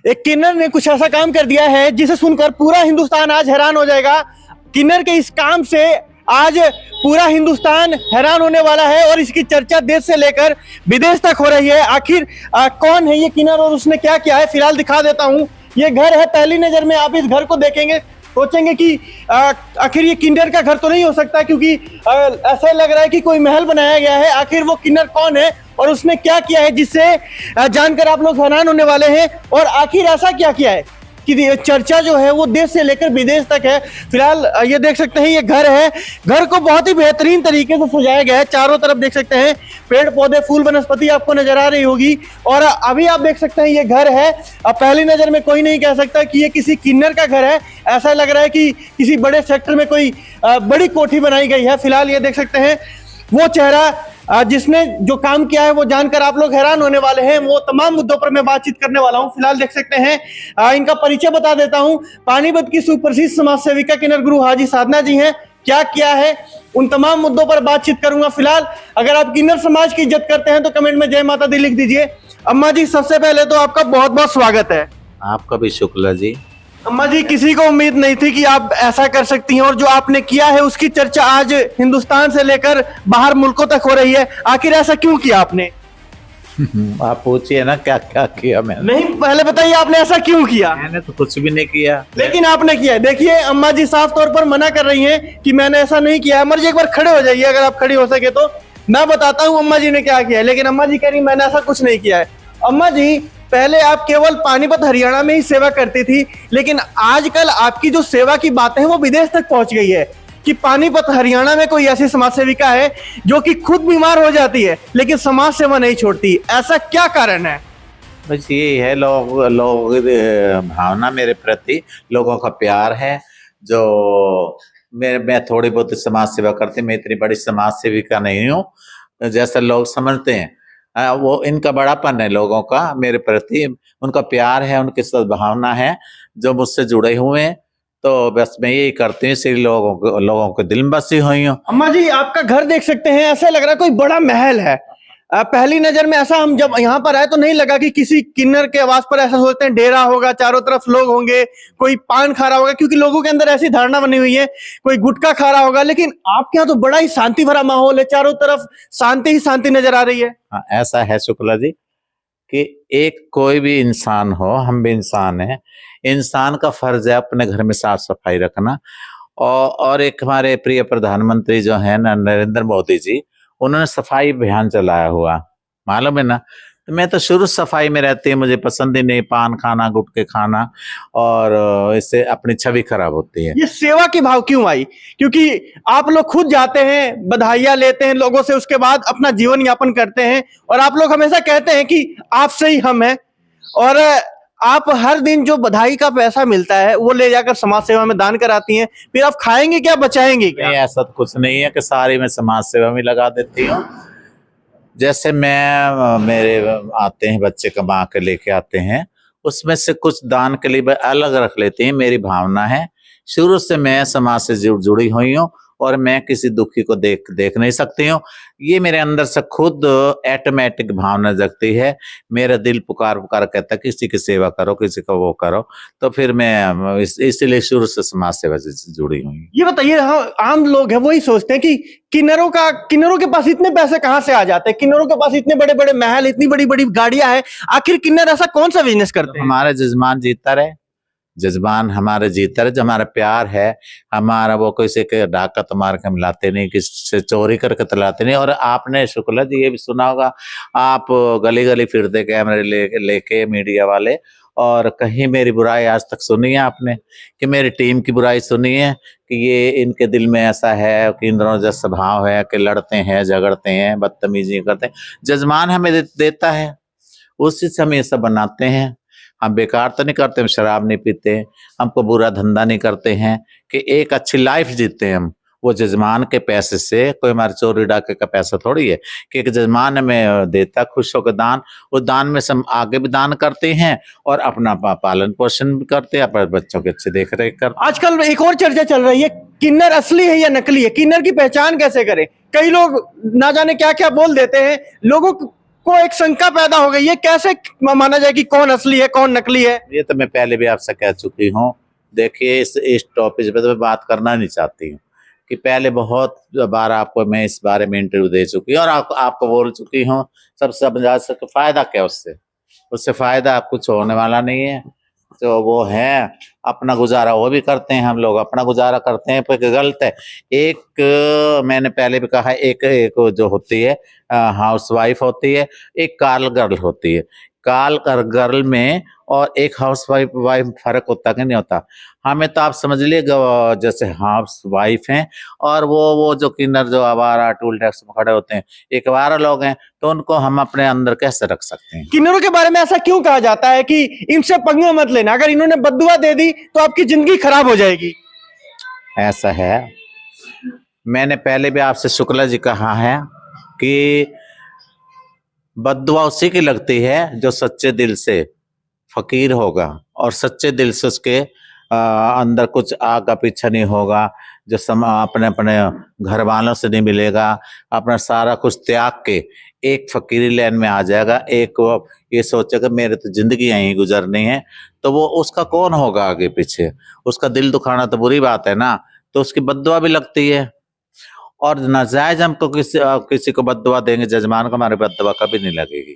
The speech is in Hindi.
एक किन्नर ने कुछ ऐसा काम कर दिया है जिसे सुनकर पूरा हिंदुस्तान आज हैरान हो जाएगा। किन्नर के इस काम से आज पूरा हिंदुस्तान हैरान होने वाला है और इसकी चर्चा देश से लेकर विदेश तक हो रही है। आखिर कौन है ये किन्नर और उसने क्या किया है, फिलहाल दिखा देता हूँ। ये घर है, पहली नजर में आप इस घर को देखेंगे सोचेंगे कि आखिर ये किन्नर का घर तो नहीं हो सकता, क्योंकि ऐसा लग रहा है कि कोई महल बनाया गया है। आखिर वो किन्नर कौन है और उसने क्या किया है जिससे जानकर आप लोग हैरान होने वाले हैं। और आखिर ऐसा क्या किया है कि चर्चा जो है वो देश से लेकर विदेश तक है। फिलहाल ये देख सकते हैं, ये घर है। घर को बहुत ही बेहतरीन तरीके से सजाया गया है। चारों तरफ देख सकते हैं पेड़ पौधे, फूल, वनस्पति आपको नजर आ रही होगी। और अभी आप देख सकते हैं ये घर है। अब पहली नजर में कोई नहीं कह सकता कि ये किसी किन्नर का घर है। ऐसा लग रहा है कि किसी बड़े सेक्टर में कोई बड़ी कोठी बनाई गई है। फिलहाल ये देख सकते हैं वो चेहरा जिसने जो काम किया है वो जानकर आप लोग हैरान होने वाले हैं। वो तमाम मुद्दों पर मैं बातचीत करने वाला हूं। फिलहाल देख सकते हैं इनका परिचय बता देता हूं। पानीपत की सुप्रसिद्ध समाज सेविका किन्नर गुरु हाजी साधना जी हैं। क्या किया है उन तमाम मुद्दों पर बातचीत करूंगा। फिलहाल अगर आप किन्नर समाज की इज्जत करते हैं तो कमेंट में जय माता दी लिख दीजिए। अम्मा जी, सबसे पहले तो आपका बहुत बहुत स्वागत है। आपका भी शुक्ला जी। अम्मा जी, किसी को उम्मीद नहीं थी कि आप ऐसा कर सकती हैं और जो आपने किया है उसकी चर्चा आज हिंदुस्तान से लेकर बाहर मुल्कों तक हो रही है। आखिर ऐसा क्यों किया आपने? आप पूछिए ना क्या क्या किया मैंने। नहीं, पहले बताइए आपने ऐसा क्यों किया। मैंने तो कुछ भी नहीं किया, लेकिन आपने किया है। देखिए अम्मा जी साफ तौर पर मना कर रही हैं कि मैंने ऐसा नहीं किया है। अम्मा जी एक बार खड़े हो जाइए, अगर आप खड़ी हो सके तो मैं बताता हूँ अम्मा जी ने क्या किया है। लेकिन अम्मा जी कह रही मैंने ऐसा कुछ नहीं किया है। अम्मा जी, पहले आप केवल पानीपत हरियाणा में ही सेवा करती थी, लेकिन आजकल आपकी जो सेवा की बातें हैं वो विदेश तक पहुंच गई है कि पानीपत हरियाणा में कोई ऐसी समाज सेविका है जो कि खुद बीमार हो जाती है लेकिन समाज सेवा नहीं छोड़ती। ऐसा क्या कारण है? बस ये है, लोग भावना मेरे प्रति, लोगों का प्यार है। जो मैं थोड़ी बहुत समाज सेवा करती, मैं इतनी बड़ी समाज सेविका नहीं हूँ जैसा लोग समझते हैं। वो इनका बड़ापन है लोगों का मेरे प्रति, उनका प्यार है, उनकी सद्भावना है जो मुझसे जुड़े हुए हैं। तो बस मैं यही करती हूँ, इसलिए लोगों को दिल में बसी हुई हूँ। अम्मा जी, आपका घर देख सकते हैं, ऐसा लग रहा है कोई बड़ा महल है। पहली नजर में ऐसा हम जब यहाँ पर आए तो नहीं लगा कि किसी किन्नर के आवास पर ऐसा सोचते हैं डेरा होगा, चारों तरफ लोग होंगे, कोई पान खा रहा होगा, क्योंकि लोगों के अंदर ऐसी धारणा बनी हुई है कोई गुटखा खा रहा होगा। लेकिन आपके यहाँ तो बड़ा ही शांति भरा माहौल है, चारों तरफ शांति ही शांति नजर आ रही है। हाँ, ऐसा है शुक्ला जी कि एक कोई भी इंसान हो, हम भी इंसान हैं, इंसान का फर्ज है अपने घर में साफ सफाई रखना। और एक हमारे प्रिय प्रधानमंत्री जो है ना, नरेंद्र मोदी जी, उन्होंने सफाई अभियान चलाया हुआ, मालूम है ना। तो मैं तो शुरू सफाई में रहती है, मुझे पसंद ही नहीं पान खाना, गुटखे खाना, और इससे अपनी छवि खराब होती है। ये सेवा की भाव क्यों आई? क्योंकि आप लोग खुद जाते हैं, बधाइयां लेते हैं लोगों से, उसके बाद अपना जीवन यापन करते हैं और आप लोग हमेशा कहते हैं कि आपसे ही हम हैं। और आप हर दिन जो बधाई का पैसा मिलता है वो ले जाकर समाज सेवा में दान कराती हैं। फिर आप खाएंगे क्या, बचाएंगे क्या? नहीं, ऐसा तो कुछ नहीं है कि सारी मैं समाज सेवा में लगा देती हूँ। जैसे मेरे आते हैं बच्चे कमा के लेके आते हैं, उसमें से कुछ दान के लिए अलग रख लेते हैं। मेरी भावना है, शुरू से मैं समाज से जुड़ी हुई हूँ और मैं किसी दुखी को देख नहीं सकती हूँ। ये मेरे अंदर से खुद ऑटोमेटिक भावना जगती है। मेरा दिल पुकार कहता है किसी की सेवा करो, किसी को वो करो। तो फिर मैं इसीलिए शुरू से समाज सेवा से जुड़ी हुई। ये बताइए, हाँ, आम लोग हैं वही सोचते हैं कि किन्नरों के पास इतने पैसे कहाँ से आ जाते हैं, किन्नरों के पास इतने बड़े बड़े महल, इतनी बड़ी बड़ी गाड़ियां हैं। आखिर किन्नर ऐसा कौन सा बिजनेस करते हैं? हमारे जजमान जीता रहे, जजमान हमारे जीता रहे, जो हमारा प्यार है हमारा, वो किसी के डाका तो मार के मिलाते नहीं, किसी से चोरी करके तलाते नहीं। और आपने शुक्ला जी ये भी सुना होगा, आप गली गली फिरते कैमरे लेके मीडिया वाले, और कहीं मेरी बुराई आज तक सुनी है आपने? कि मेरी टीम की बुराई सुनी है कि ये इनके दिल में ऐसा है कि इंद्रों जैसा स्वभाव है कि लड़ते हैं, झगड़ते हैं, बदतमीजी करते हैं। जजमान हमें देता है, उसी से हम ये सब बनाते हैं। हम बेकार तो नहीं करते, हम शराब नहीं पीते, हमको बुरा धंधा नहीं करते हैं, कि एक अच्छी लाइफ जीते हम। वो जजमान के पैसे से, कोई हमारे चोरी डाके का पैसा थोड़ी है कि एक जजमान हमें देता खुश होकर दान। उस दान में से हम आगे भी दान करते हैं और अपना पालन पोषण भी करते हैं, अपने बच्चों की अच्छी देख रेख करते हैं। आजकल एक और चर्चा चल रही है, किन्नर असली है या नकली है? किन्नर की पहचान कैसे करें? कई लोग ना जाने क्या क्या बोल देते हैं, लोगों को एक शंका पैदा हो गई है, कैसे माना जाए कि कौन असली है कौन नकली है? ये तो मैं पहले भी आपसे कह चुकी हूँ। देखिए इस टॉपिक पे तो मैं बात करना नहीं चाहती हूँ कि पहले बहुत बार आपको मैं इस बारे में इंटरव्यू दे चुकी हूँ और आपको बोल चुकी हूँ। सब समझा सके फायदा क्या उससे फायदा कुछ होने वाला नहीं है। तो वो है अपना गुजारा वो भी करते हैं, हम लोग अपना गुजारा करते हैं, पर गलत है। मैंने पहले भी कहा, एक जो होती है हाउस वाइफ होती है, एक कार्ल गर्ल होती है। कार्ल गर्ल में और एक हाउस वाइफ फर्क होता कि नहीं होता? हमें तो आप समझ लिए जैसे हाउस वाइफ हैं और वो जो किन्नर जो आवारा टूल टैक्स में खड़े होते हैं, एक आवारा लोग हैं, तो उनको हम अपने अंदर कैसे रख सकते हैं? किन्नरों के बारे में ऐसा क्यों कहा जाता है कि इनसे पंगे मत लेना, अगर इन्होंने बद्दुआ दे दी तो आपकी जिंदगी खराब हो जाएगी? ऐसा है, मैंने पहले भी आपसे शुक्ला जी कहा है कि बद्दुआ उसी की लगती है जो सच्चे दिल से फकीर होगा और सच्चे दिल से उसके अंदर कुछ आगा पीछा नहीं होगा, जो अपने अपने घर वालों से नहीं मिलेगा, अपना सारा कुछ त्याग के एक फकीरी लाइन में आ जाएगा। एक वो ये सोचेगा मेरे तो जिंदगी यहीं गुजरनी है, तो वो उसका कौन होगा आगे पीछे? उसका दिल दुखाना तो बुरी बात है ना, तो उसकी बद्दुआ भी लगती है। और नाजायज हमको किसी को बद्दुआ देंगे जजमान को, हमारी बद्दुआ कभी नहीं लगेगी।